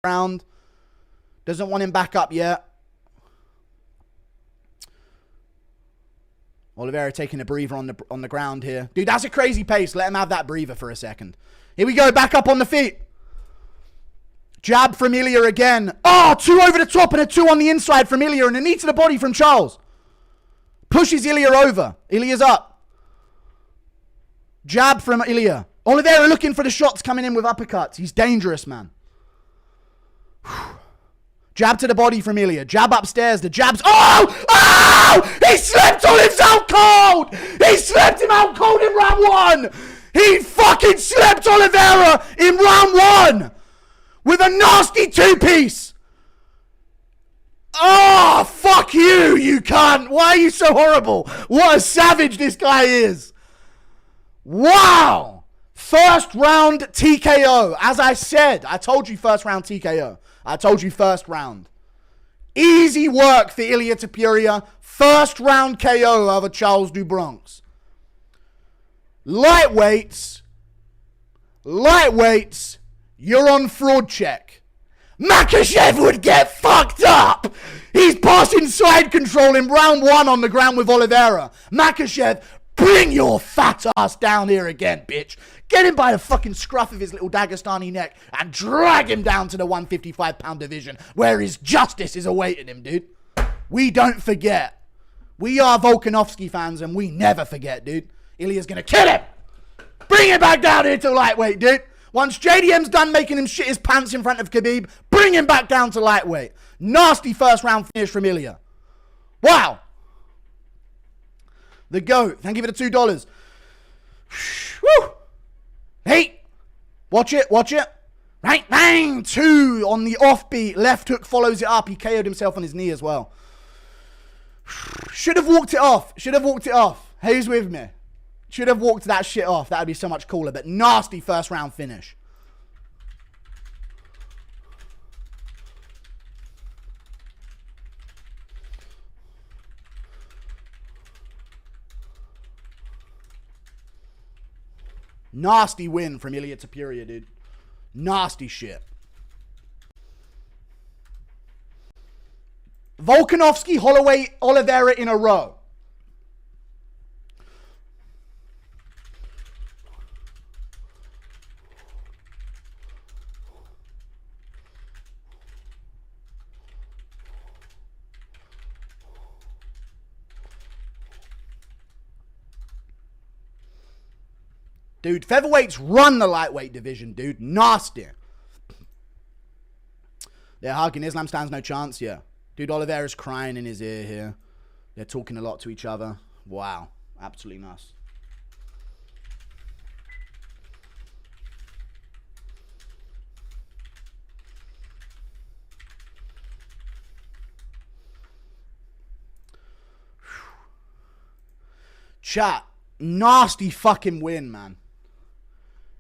round. Doesn't want him back up yet. Oliveira taking a breather on the ground here. Dude, that's a crazy pace. Let him have that breather for a second. Here we go. Back up on the feet. Jab from Ilia again. Oh, 2 over the top and a 2 on the inside from Ilia. And a knee to the body from Charles. Pushes Ilia over. Ilia's up. Jab from Ilia. Oliveira looking for the shots coming in with uppercuts. He's dangerous, man. Jab to the body from Ilia. Jab upstairs. The jabs. Oh! Oh! He slept Olive's out cold! He slept him out cold in round 1! He fucking slept Oliveira in round 1! With a nasty 2-piece! Oh, fuck you, you cunt! Why are you so horrible? What a savage this guy is! Wow! First round TKO. As I said, I told you first round TKO. I told you first round. Easy work for Ilia Topuria. First round KO over Charles do Bronx. Lightweights, you're on fraud check. Makhachev would get fucked up. He's passing side control in round 1 on the ground with Oliveira. Makhachev, bring your fat ass down here again, bitch. Get him by the fucking scruff of his little Dagestani neck and drag him down to the 155-pound division where his justice is awaiting him, dude. We don't forget. We are Volkanovski fans and we never forget, dude. Ilia's gonna kill him. Bring him back down here to lightweight, dude. Once JDM's done making him shit his pants in front of Khabib, bring him back down to lightweight. Nasty first round finish from Ilia. Wow. The GOAT. Thank you for the $2. Woo. Hey. Watch it. Right, bang. 2 on the offbeat. Left hook follows it up. He KO'd himself on his knee as well. Should have walked it off. Who's with me? Should have walked that shit off. That would be so much cooler. But nasty first round finish. Nasty win from Ilia Topuria, dude. Nasty shit. Volkanovski, Holloway, Oliveira in a row. Dude, featherweights run the lightweight division, dude. Nasty. They're hugging. Islam stands no chance, yeah. Dude, Oliveira's crying in his ear here. They're talking a lot to each other. Wow. Absolutely nice. Chat. Nasty fucking win, man.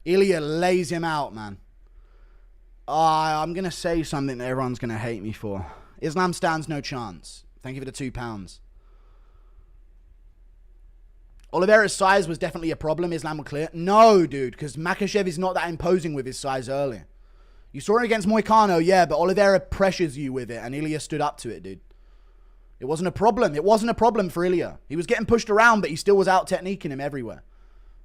Ilia lays him out, man. I'm going to say something that everyone's going to hate me for. Islam stands no chance. Thank you for the £2. Oliveira's size was definitely a problem. Islam will clear. No, dude, because Makhachev is not that imposing with his size early. You saw it against Moicano, yeah, but Oliveira pressures you with it, and Ilia stood up to it, dude. It wasn't a problem. It wasn't a problem for Ilia. He was getting pushed around, but he still was out-techniquing him everywhere.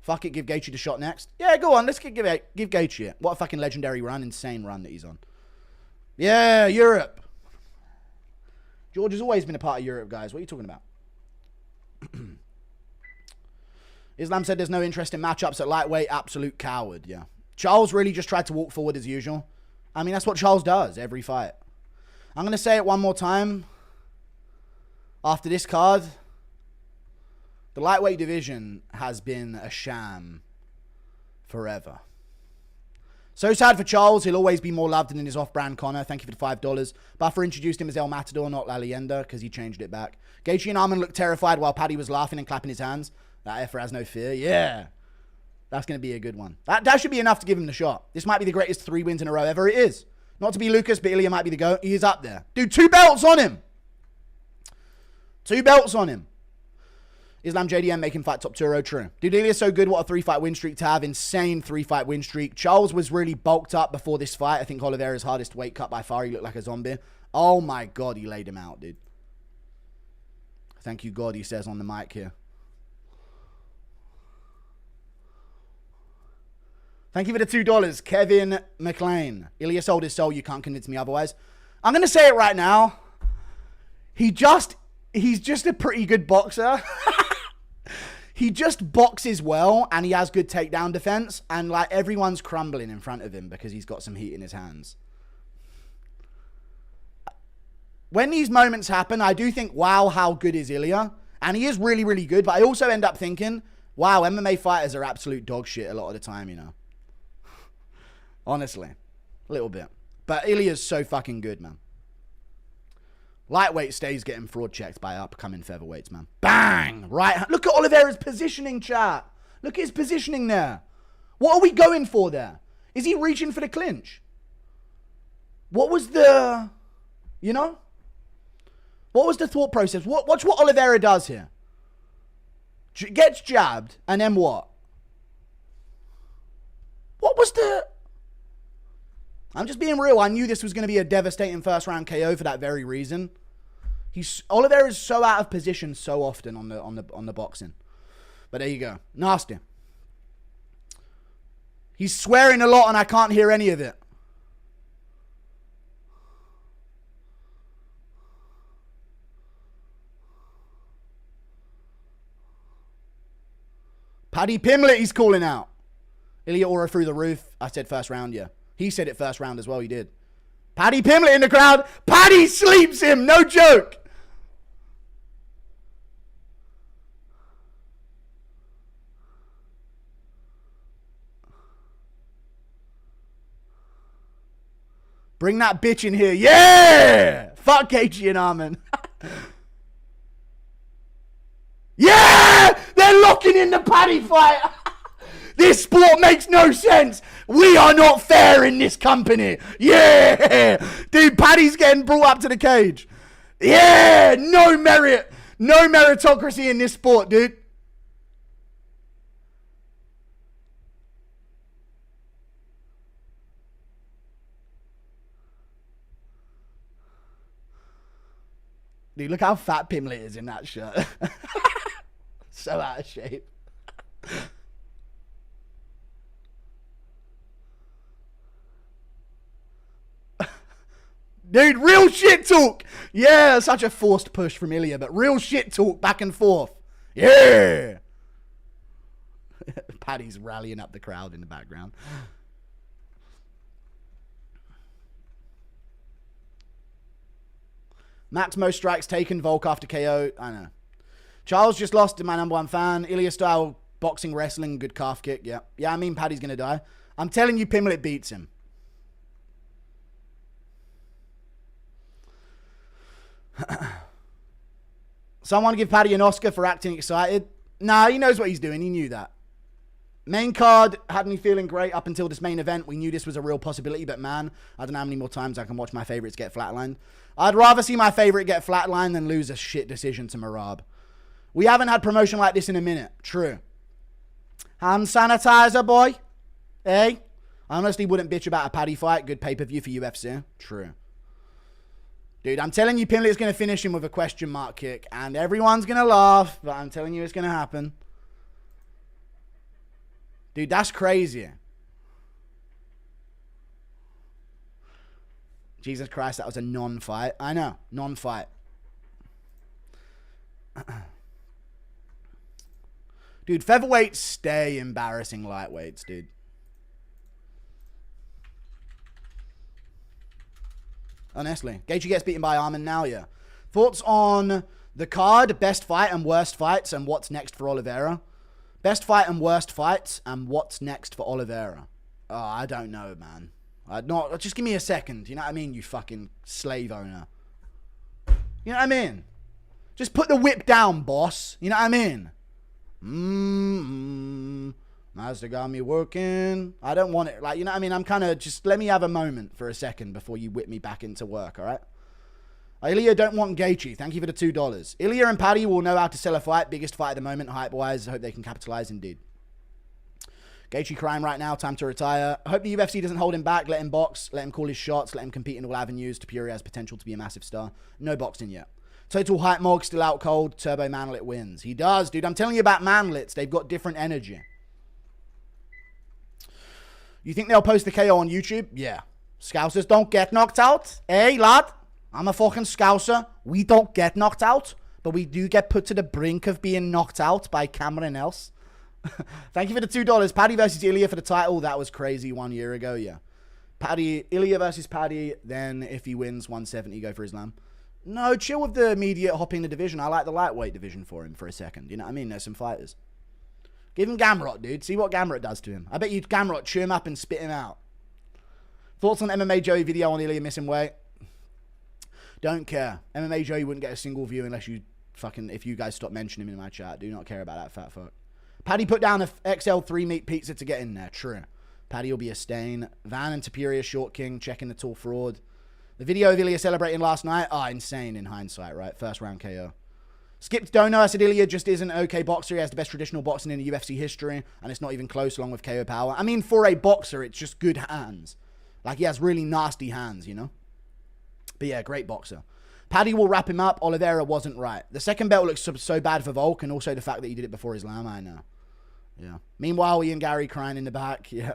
Fuck it, give Gaethje the shot next. Yeah, go on. Let's give Gaethje it. What a fucking legendary run. Insane run that he's on. Yeah, Europe. George has always been a part of Europe, guys. What are you talking about? Islam said there's no interest in matchups at lightweight. Absolute coward, yeah. Charles really just tried to walk forward as usual. I mean, that's what Charles does every fight. I'm going to say it one more time. After this card, the lightweight division has been a sham forever. So sad for Charles. He'll always be more loved than in his off-brand Connor. Thank you for the $5. Buffer introduced him as El Matador, not La Leyenda, because he changed it back. Gaethje and Arman looked terrified while Paddy was laughing and clapping his hands. That effer has no fear. Yeah. That's going to be a good one. That should be enough to give him the shot. This might be the greatest 3 wins in a row ever. It is. Not to be Lucas, but Ilia might be the GOAT. He is up there. Dude, 2 belts on him. 2 belts on him. Islam JDM making fight Topuria, true. Dude, Ilia's so good. What a 3-fight win streak to have. Insane 3-fight win streak. Charles was really bulked up before this fight. I think Oliveira's hardest weight cut by far. He looked like a zombie. Oh my God, he laid him out, dude. Thank you, God, he says on the mic here. Thank you for the $2. Kevin McLean. Ilia sold his soul. You can't convince me otherwise. I'm going to say it right now. He's just a pretty good boxer. He just boxes well, and he has good takedown defense, and like everyone's crumbling in front of him because he's got some heat in his hands. When these moments happen, I do think, wow, how good is Ilia? And he is really, really good, but I also end up thinking, wow, MMA fighters are absolute dog shit a lot of the time, you know. Honestly. A little bit. But Ilia's so fucking good, man. Lightweight stays getting fraud checked by upcoming featherweights, man. Bang! Right. Look at Oliveira's positioning, chat. Look at his positioning there. What are we going for there? Is he reaching for the clinch? What was the... You know? What was the thought process? Watch what Oliveira does here. Gets jabbed, and then what? What was the... I'm just being real. I knew this was going to be a devastating first round KO for that very reason. Oliveira is so out of position so often on the boxing. But there you go. Nasty. He's swearing a lot and I can't hear any of it. Paddy Pimblett he's calling out. Ilia aura through the roof. I said first round, yeah. He said it first round as well, he did. Paddy Pimblett in the crowd. Paddy sleeps him, no joke. Bring that bitch in here. Yeah! Fuck KG and Armin. Yeah! They're locking in the Paddy fight. This sport makes no sense. We are not fair in this company. Yeah! Dude, Paddy's getting brought up to the cage. Yeah! No merit. No meritocracy in this sport, dude. Dude, look how fat Pimblett is in that shirt. So out of shape. Dude, real shit talk. Yeah, such a forced push from Ilia, but real shit talk back and forth. Yeah. Paddy's rallying up the crowd in the background. Max most strikes taken, Volk after KO. I know. Charles just lost to my #1 fan. Ilia style boxing, wrestling, good calf kick. Yeah. Yeah, I mean Paddy's going to die. I'm telling you Pimblett beats him. Someone give Paddy an Oscar for acting excited. Nah, he knows what he's doing. He knew that. Main card had me feeling great up until this main event. We knew this was a real possibility, but man, I don't know how many more times I can watch my favorites get flatlined. I'd rather see my favorite get flatlined than lose a shit decision to Marab. We haven't had promotion like this in a minute. True. Hand sanitizer, boy. Hey? I honestly wouldn't bitch about a Paddy fight. Good pay-per-view for UFC. True. Dude, I'm telling you Pimblett's going to finish him with a question mark kick, and everyone's going to laugh, but I'm telling you it's going to happen. Dude, that's crazy. Jesus Christ, that was a non-fight. I know, non-fight. Dude, featherweights stay embarrassing lightweights, dude. Honestly. Gaethje gets beaten by Armin now, yeah. Thoughts on the card, best fight and worst fights, and what's next for Oliveira? Best fight and worst fights, and what's next for Oliveira? Oh, I don't know, man. Just give me a second. You know what I mean, you fucking slave owner. You know what I mean? Just put the whip down, boss. You know what I mean? Mazda got me working. I don't want it. Like, you know what I mean? I'm kind of just, let me have a moment for a second before you whip me back into work, all right? Ilia don't want Gaethje. Thank you for the $2. Ilia and Paddy will know how to sell a fight. Biggest fight at the moment, hype-wise. I hope they can capitalize indeed. Gaethje crying right now. Time to retire. I hope the UFC doesn't hold him back. Let him box. Let him call his shots. Let him compete in all avenues. Topuria has potential to be a massive star. No boxing yet. Total hype mog still out cold. Turbo Manlit wins. He does, dude. I'm telling you about Manlits. They've got different energy. You think they'll post the KO on YouTube? Yeah. Scousers don't get knocked out. Hey, lad. I'm a fucking Scouser. We don't get knocked out, but we do get put to the brink of being knocked out by Cameron else. Thank you for the $2. Paddy versus Ilia for the title. That was crazy 1 year ago, yeah. Ilia versus Paddy. Then if he wins 170, go for Islam. No, chill with the immediate hopping the division. I like the lightweight division for him for a second. You know what I mean? There's some fighters. Give him Gamrot, dude. See what Gamrot does to him. I bet you Gamrot chew him up and spit him out. Thoughts on MMA Joey video on Ilia missing weight? Don't care. MMA Joey wouldn't get a single view unless you if you guys stop mentioning him in my chat. Do not care about that fat fuck. Paddy put down a XL3 meat pizza to get in there. True. Paddy will be a stain. Van and Topuria short king checking the tall fraud. The video of Ilia celebrating last night. Insane in hindsight, right? First round KO. Skipped Dono. I said Ilia just isn't an okay boxer. He has the best traditional boxing in the UFC history, and it's not even close along with KO power. I mean, for a boxer, it's just good hands. Like, he has really nasty hands, you know? But yeah, great boxer. Paddy will wrap him up. Oliveira wasn't right. The second belt looks so bad for Volk, and also the fact that he did it before Islam, I know. Yeah. Meanwhile, Ian Gary crying in the back. Yeah.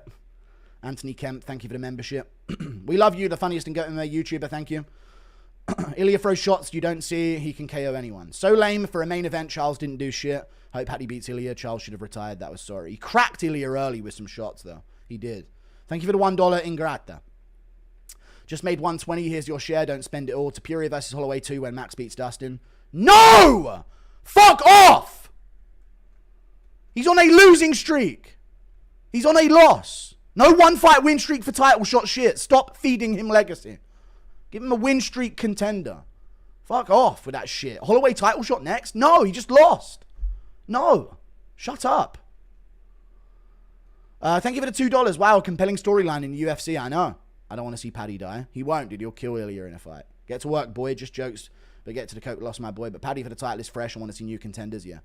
Anthony Kemp, thank you for the membership. We love you, the funniest and go-to YouTuber, thank you. Ilia throws shots you don't see. He can KO anyone. So lame for a main event. Charles didn't do shit. Hope Paddy beats Ilia. Charles should have retired. That was sorry. He cracked Ilia early with some shots, though. He did. Thank you for the $1 Ingrata. Just made 120. Here's your share. Don't spend it all. Topuria versus Holloway 2 when Max beats Dustin. No! Fuck off! He's on a losing streak. He's on a loss. No one-fight win streak for title shot shit. Stop feeding him legacy. Give him a win streak contender. Fuck off with that shit. Holloway title shot next? No, he just lost. No. Shut up. Thank you for the $2. Wow, compelling storyline in the UFC. I know. I don't want to see Paddy die. He won't, dude. He'll kill Ilia in a fight. Get to work, boy. Just jokes. But get to the coke. Lost my boy. But Paddy for the title is fresh. I want to see new contenders, yeah.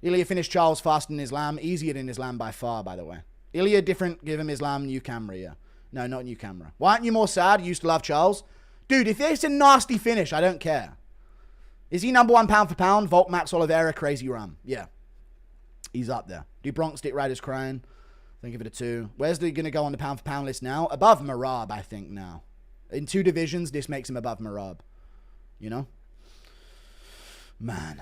Ilia finished Charles faster than Islam. Easier than Islam by far, by the way. Ilia different. Give him Islam. New camera, yeah. No, not new camera. Why aren't you more sad? You used to love Charles. Dude, if it's a nasty finish, I don't care. Is he number one pound for pound? Volk, Max, Oliveira, crazy run. Yeah. He's up there. Do Bronx Dick Riders crying? Thank you for the 2. Where's he going to go on the pound for pound list now? Above Marab, I think, now. In 2 divisions, this makes him above Marab. You know? Man.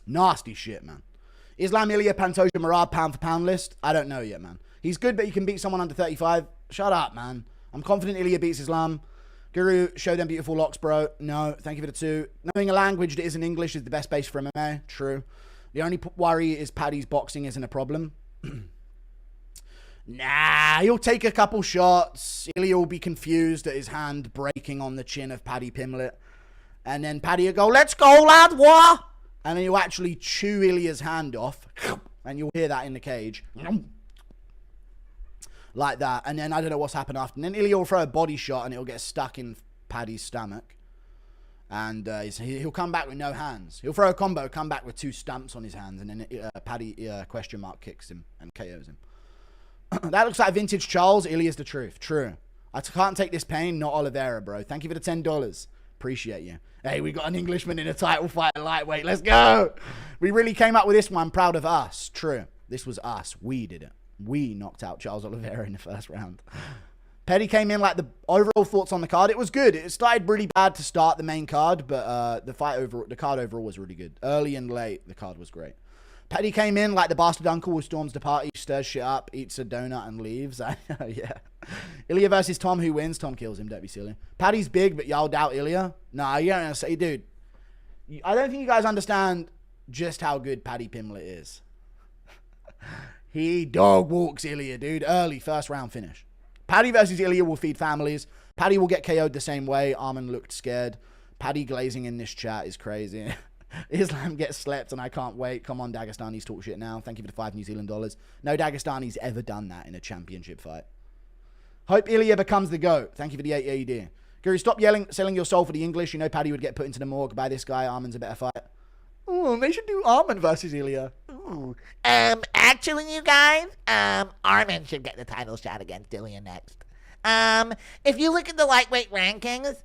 Nasty shit, man. Islam, Ilia, Pantoja, Marab, pound for pound list? I don't know yet, man. He's good, but he can beat someone under 35. Shut up, man. I'm confident Ilia beats Islam. Guru, show them beautiful locks, bro. No, thank you for the 2. Knowing a language that isn't English is the best base for MMA. True. The only worry is Paddy's boxing isn't a problem. Nah, he'll take a couple shots. Ilia will be confused at his hand breaking on the chin of Paddy Pimblett. And then Paddy will go, let's go, lad, what? And then he'll actually chew Ilia's hand off. And you'll hear that in the cage. Like that. And then I don't know what's happened after. And then Ilia will throw a body shot and it'll get stuck in Paddy's stomach. And he'll come back with no hands. He'll throw a combo, come back with 2 stumps on his hands. And then Paddy question mark kicks him and KOs him. That looks like vintage Charles. Ilia's the truth. True. I can't take this pain. Not Oliveira, bro. Thank you for the $10. Appreciate you. Hey, we got an Englishman in a title fight at lightweight. Let's go. We really came up with this one. Proud of us. True. This was us. We did it. We knocked out Charles Oliveira in the first round. Petty came in like the overall thoughts on the card. It was good. It started really bad to start the main card, but the card overall was really good. Early and late, the card was great. Petty came in like the bastard uncle who storms the party, stirs shit up, eats a donut and leaves. Yeah. Ilia versus Tom. Who wins? Tom kills him. Don't be silly. Paddy's big, but y'all doubt Ilia. Nah, you don't say, dude. I don't think you guys understand just how good Paddy Pimblett is. He dog walks Ilia, dude. Early, first round finish. Paddy versus Ilia will feed families. Paddy will get KO'd the same way. Armin looked scared. Paddy glazing in this chat is crazy. Islam gets slept and I can't wait. Come on, Dagestani's talk shit now. Thank you for the $5 New Zealand dollars. No Dagestani's ever done that in a championship fight. Hope Ilia becomes the GOAT. Thank you for the 8 AED. Guru, stop selling your soul for the English. You know Paddy would get put into the morgue by this guy. Armin's a better fight. Oh, they should do Armin versus Ilia. Ooh. Actually, you guys, Armin should get the title shot against Ilia next. If you look at the lightweight rankings,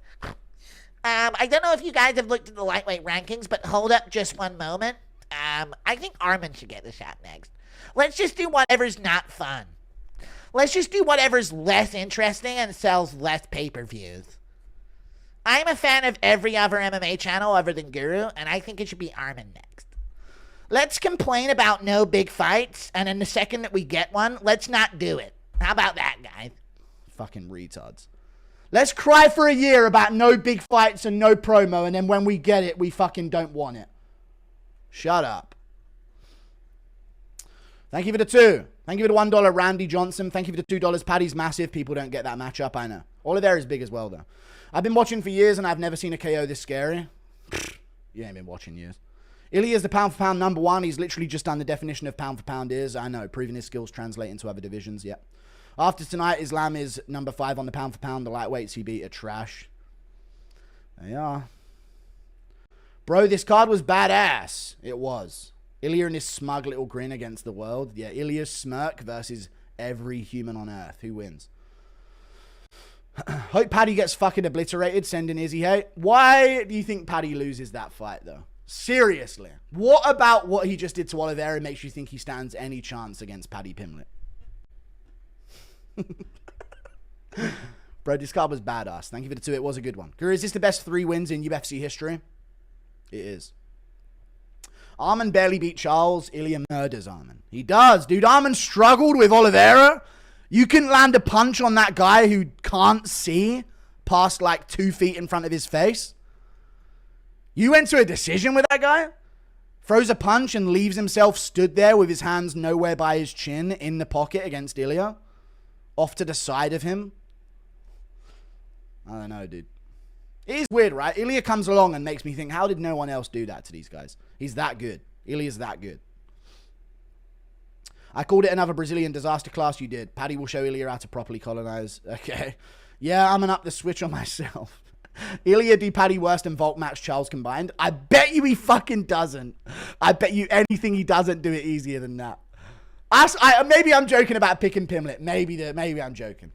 I don't know if you guys have looked at the lightweight rankings, but hold up just one moment. I think Armin should get the shot next. Let's just do whatever's not fun. Let's just do whatever's less interesting and sells less pay-per-views. I'm a fan of every other MMA channel other than Guru, and I think it should be Armin next. Let's complain about no big fights, and then the second that we get one, let's not do it. How about that, guys? Fucking retards. Let's cry for a year about no big fights and no promo, and then when we get it, we fucking don't want it. Shut up. Thank you for the 2. Thank you for the $1, Randy Johnson. Thank you for the $2. Paddy's massive. People don't get that matchup, I know. Oliveira is big as well, though. I've been watching for years, and I've never seen a KO this scary. You ain't been watching years. Ilya's the pound-for-pound #1. He's literally just done the definition of pound-for-pound is. I know, proving his skills translate into other divisions, yep. After tonight, Islam is #5 on the pound-for-pound. The lightweights he beat are trash. They are. Bro, this card was badass. It was. Ilia and his smug little grin against the world. Yeah, Ilia's smirk versus every human on earth. Who wins? Hope Paddy gets fucking obliterated. Send in Izzy hate. Why do you think Paddy loses that fight, though? Seriously. What about what he just did to Oliveira makes you think he stands any chance against Paddy Pimblett? Bro, this card was badass. Thank you for the 2. It was a good one. Guru, is this the best 3 wins in UFC history? It is. Armin barely beat Charles. Ilia murders Armin. He does, dude. Armin struggled with Oliveira. You can land a punch on that guy who can't see past like 2 feet in front of his face. You went to a decision with that guy? Throws a punch and leaves himself stood there with his hands nowhere by his chin in the pocket against Ilia. Off to the side of him. I don't know, dude. It is weird, right? Ilia comes along and makes me think, how did no one else do that to these guys? He's that good. Ilia's that good. I called it another Brazilian disaster class. You did. Paddy will show Ilia how to properly colonize. Okay. Yeah, I'm going to up the switch on myself. Ilia do Paddy worse than Volk Max Charles combined? I bet you he fucking doesn't. I bet you anything he doesn't do it easier than that. Maybe I'm joking about picking Pimblett. Maybe I'm joking.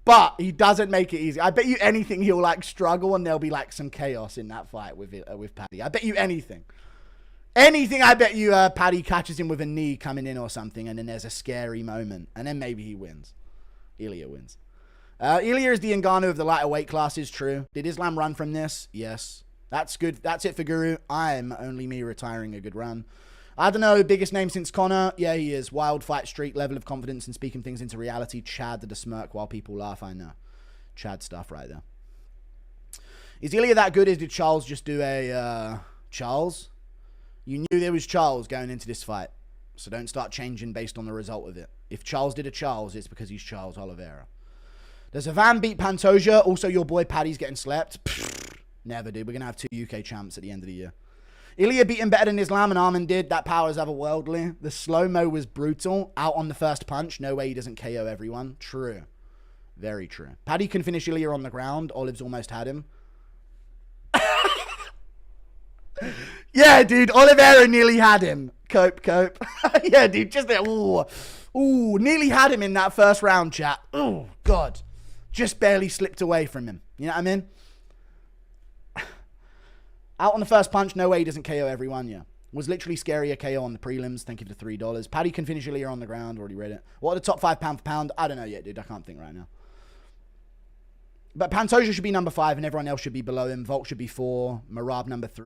But he doesn't make it easy. I bet you anything he'll like struggle and there'll be like some chaos in that fight with Paddy. I bet you anything. Anything, I bet you Paddy catches him with a knee coming in or something and then there's a scary moment. And then maybe he wins. Ilia wins. Ilia is the Ngannou of the lighter weight classes, true. Did Islam run from this? Yes. That's good. That's it for Guru. I'm only me retiring a good run. I don't know, biggest name since Connor. Yeah, he is. Wild fight streak, level of confidence and speaking things into reality. Chad did a smirk while people laugh. I know. Chad stuff right there. Is Ilia that good? Did Charles just do a Charles? You knew there was Charles going into this fight. So don't start changing based on the result of it. If Charles did a Charles, it's because he's Charles Oliveira. Does Ivan beat Pantoja? Also, your boy Paddy's getting slept. Pfft, never, dude. We're going to have 2 UK champs at the end of the year. Ilia beat him better than Islam and Armin did. That power is otherworldly. The slow-mo was brutal. Out on the first punch. No way he doesn't KO everyone. True. Very true. Paddy can finish Ilia on the ground. Olive's almost had him. Yeah, dude. Oliveira nearly had him. Cope. Yeah, dude. Just there. Ooh, nearly had him in that first round, chat. Oh, God. Just barely slipped away from him. You know what I mean? Out on the first punch, no way he doesn't KO everyone, yeah. Was literally scarier KO on the prelims. Thank you for the $3. Paddy can finish Ilia on the ground. Already read it. What are the top 5 pound for pound? I don't know yet, dude. I can't think right now. But Pantoja should be #5 and everyone else should be below him. Volk should be 4. Marab #3.